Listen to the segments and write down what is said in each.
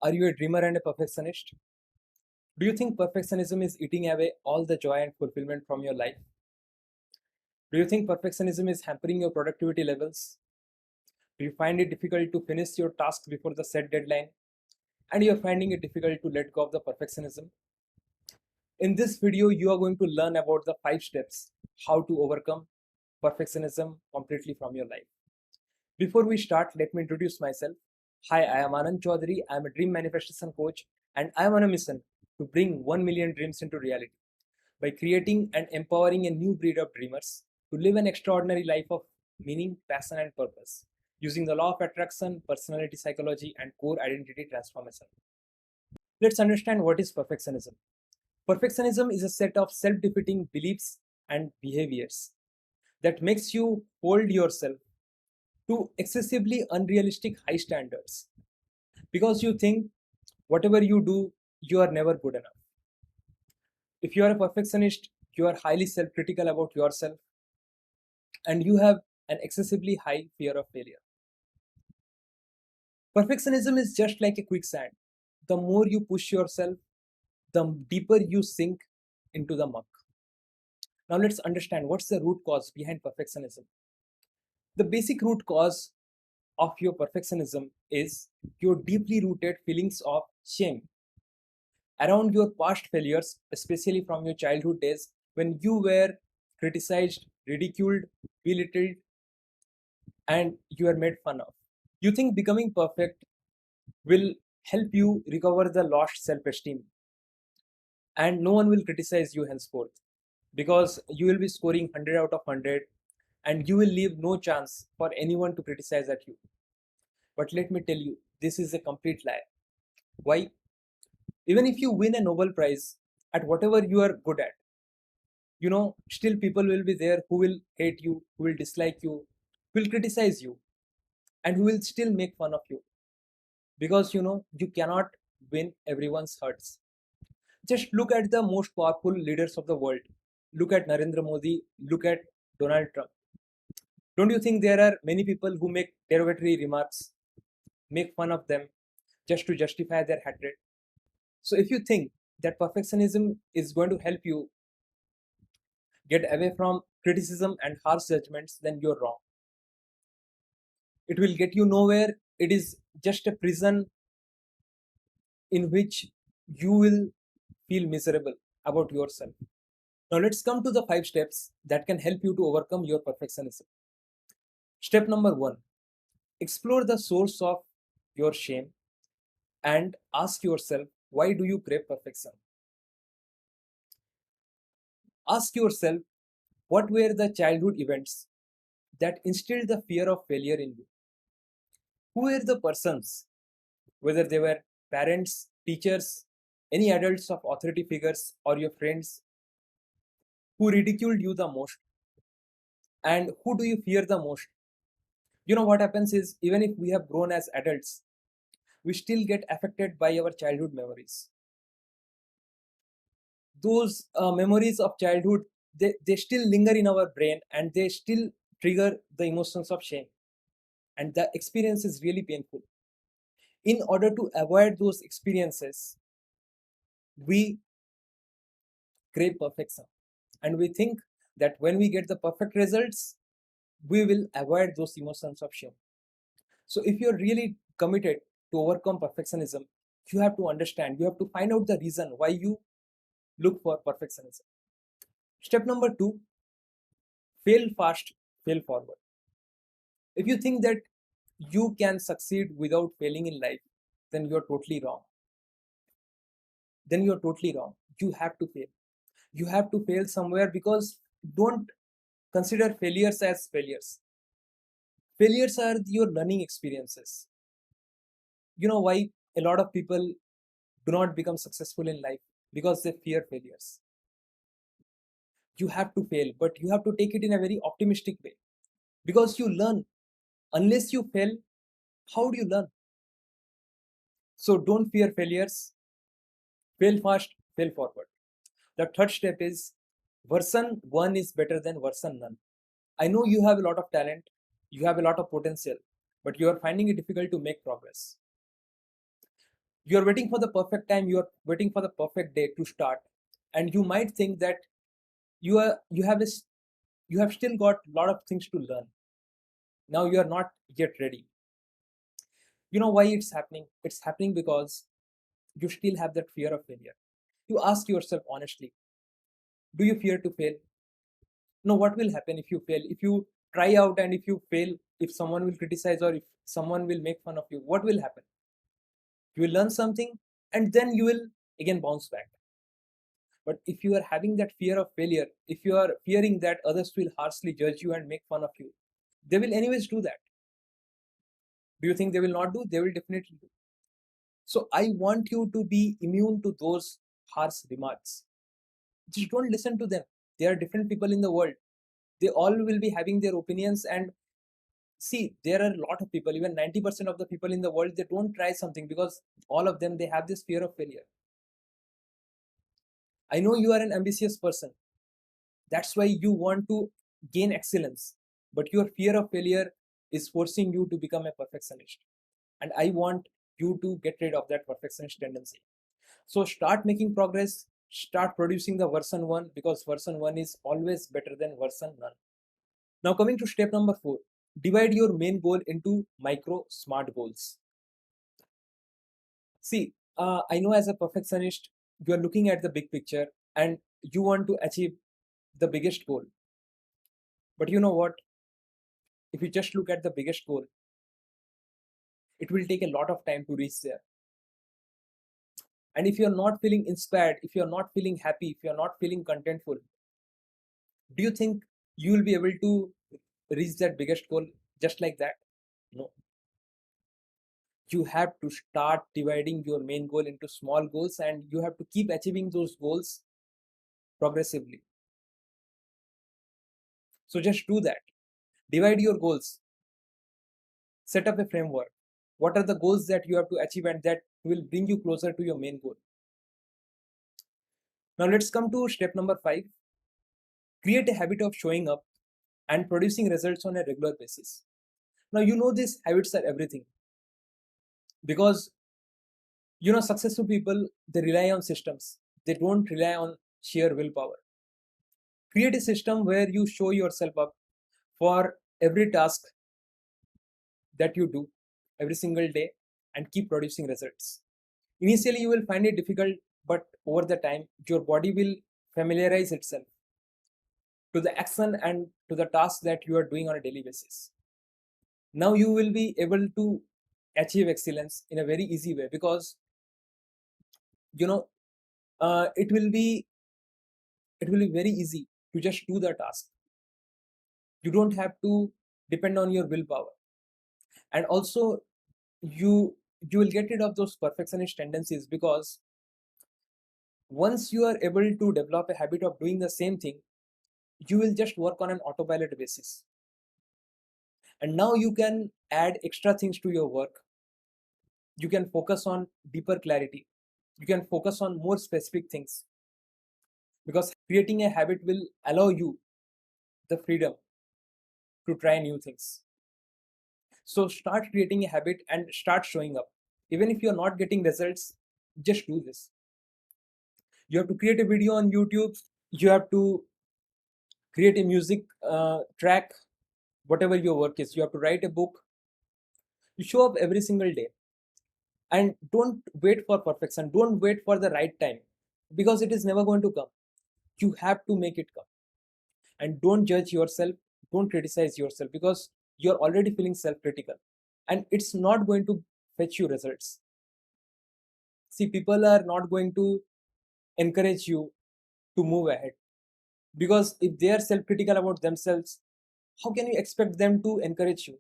Are you a dreamer and a perfectionist? Do you think perfectionism is eating away all the joy and fulfillment from your life? Do you think perfectionism is hampering your productivity levels? Do you find it difficult to finish your task before the set deadline? And you're finding it difficult to let go of the perfectionism? In this video, you are going to learn about the 5 steps how to overcome perfectionism completely from your life. Before we start, let me introduce myself. Hi, I am Anand Chaudhary. I am a dream manifestation coach and I am on a mission to bring 1 million dreams into reality by creating and empowering a new breed of dreamers to live an extraordinary life of meaning, passion, and purpose using the law of attraction, personality psychology, and core identity transformation. Let's understand what is perfectionism. Perfectionism is a set of self defeating beliefs and behaviors that makes you hold yourself to excessively unrealistic high standards because you think whatever you do, you are never good enough. If you are a perfectionist, you are highly self critical about yourself and you have an excessively high fear of failure. Perfectionism is just like a quicksand. The more you push yourself, the deeper you sink into the muck. Now let's understand what's the root cause behind perfectionism. The basic root cause of your perfectionism is your deeply rooted feelings of shame around your past failures, especially from your childhood days when you were criticized, ridiculed, belittled, and you are made fun of. You think becoming perfect will help you recover the lost self esteem, and no one will criticize you henceforth because you will be scoring 100 out of 100 and you will leave no chance for anyone to criticize at you. But let me tell you, this is a complete lie. Why? Even if you win a Nobel Prize at whatever you are good at, still people will be there who will hate you, who will dislike you, who will criticize you, and who will still make fun of you because you cannot win everyone's hearts. Just look at the most powerful leaders of the world. Look at Narendra Modi, look at Donald Trump. Don't you think there are many people who make derogatory remarks, make fun of them just to justify their hatred? So if you think that perfectionism is going to help you get away from criticism and harsh judgments, then you're wrong. It will get you nowhere. It is just a prison in which you will feel miserable about yourself. Now let's come to the 5 steps that can help you to overcome your perfectionism. Step number 1, explore the source of your shame and ask yourself, why do you crave perfection? Ask yourself, what were the childhood events that instilled the fear of failure in you? Who were the persons, whether they were parents, teachers, any adults of authority figures, or your friends, who ridiculed you the most? And who do you fear the most? What happens is, even if we have grown as adults, we still get affected by our childhood memories. Those memories of childhood, they still linger in our brain and they still trigger the emotions of shame. And the experience is really painful. In order to avoid those experiences, we crave perfection. And we think that when we get the perfect results, we will avoid those emotions of shame. So if you're really committed to overcome perfectionism, you have to understand, you have to find out the reason why you look for perfectionism. Step number 2, fail fast, fail forward. If you think that you can succeed without failing in life, then you're totally wrong. You have to fail. You have to fail somewhere because don't consider failures as failures. Failures are your learning experiences. You know why a lot of people do not become successful in life? Because they fear failures. You have to fail, but you have to take it in a very optimistic way because you learn. Unless you fail, how do you learn? So don't fear failures. Fail fast, fail forward. The third step is version 1 is better than version none. I know you have a lot of talent, you have a lot of potential, but you are finding it difficult to make progress. You're waiting for the perfect time, you're waiting for the perfect day to start, and you might think that you have this, you have still got a lot of things to learn. Now you are not yet ready. You know why it's happening? It's happening because you still have that fear of failure. You ask yourself honestly, do you fear to fail? No, what will happen if you fail? If you try out and if you fail, if someone will criticize or if someone will make fun of you, what will happen? You will learn something and then you will again bounce back. But if you are having that fear of failure, if you are fearing that others will harshly judge you and make fun of you, they will anyways do that. Do you think they will not do? They will definitely do. So I want you to be immune to those harsh remarks. Just don't listen to them. There are different people in the world. They all will be having their opinions. And see, there are a lot of people, even 90% of the people in the world, they don't try something because all of them, they have this fear of failure. I know you are an ambitious person. That's why you want to gain excellence. But your fear of failure is forcing you to become a perfectionist. And I want you to get rid of that perfectionist tendency. So start making progress, start producing the version 1 because version 1 is always better than version none. Now, coming to step number 4, divide your main goal into micro smart goals. See, I know as a perfectionist, you are looking at the big picture and you want to achieve the biggest goal. But you know what? If you just look at the biggest goal, it will take a lot of time to reach there. And if you're not feeling inspired, if you're not feeling happy, if you're not feeling contentful, do you think you will be able to reach that biggest goal just like that? No. You have to start dividing your main goal into small goals and you have to keep achieving those goals progressively. So just do that. Divide your goals. Set up a framework. What are the goals that you have to achieve and that will bring you closer to your main goal? Now let's come to step number 5. Create a habit of showing up and producing results on a regular basis. Now you know these habits are everything because you know successful people, they rely on systems. They don't rely on sheer willpower. Create a system where you show yourself up for every task that you do every single day and keep producing results. Initially, you will find it difficult, but over the time, your body will familiarize itself to the action and to the task that you are doing on a daily basis. Now you will be able to achieve excellence in a very easy way because you know uh, it will be it will be very easy to just do the task. You don't have to depend on your willpower, and also you will get rid of those perfectionist tendencies because once you are able to develop a habit of doing the same thing, you will just work on an autopilot basis. And now you can add extra things to your work. You can focus on deeper clarity. You can focus on more specific things because creating a habit will allow you the freedom to try new things. So start creating a habit and start showing up. Even if you're not getting results, just do this. You have to create a video on YouTube. You have to create a music track, whatever your work is. You have to write a book. You show up every single day and don't wait for perfection. Don't wait for the right time because it is never going to come. You have to make it come. And don't judge yourself. Don't criticize yourself because you're already feeling self-critical and it's not going to fetch you results. See, people are not going to encourage you to move ahead because if they are self-critical about themselves, how can you expect them to encourage you?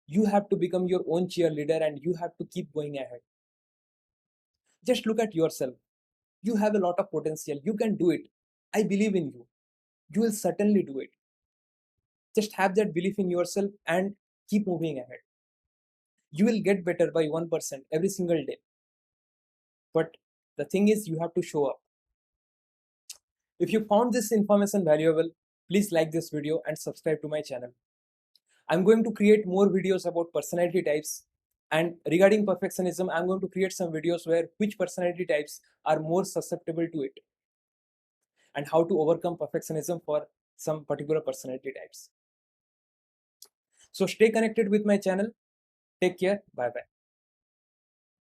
You have to become your own cheerleader and you have to keep going ahead. Just look at yourself. You have a lot of potential. You can do it. I believe in you. You will certainly do it. Just have that belief in yourself and keep moving ahead. You will get better by 1% every single day. But the thing is, you have to show up. If you found this information valuable, please like this video and subscribe to my channel. I'm going to create more videos about personality types And regarding perfectionism, I'm going to create some videos where which personality types are more susceptible to it and how to overcome perfectionism for some particular personality types. So stay connected with my channel. Take care. Bye bye.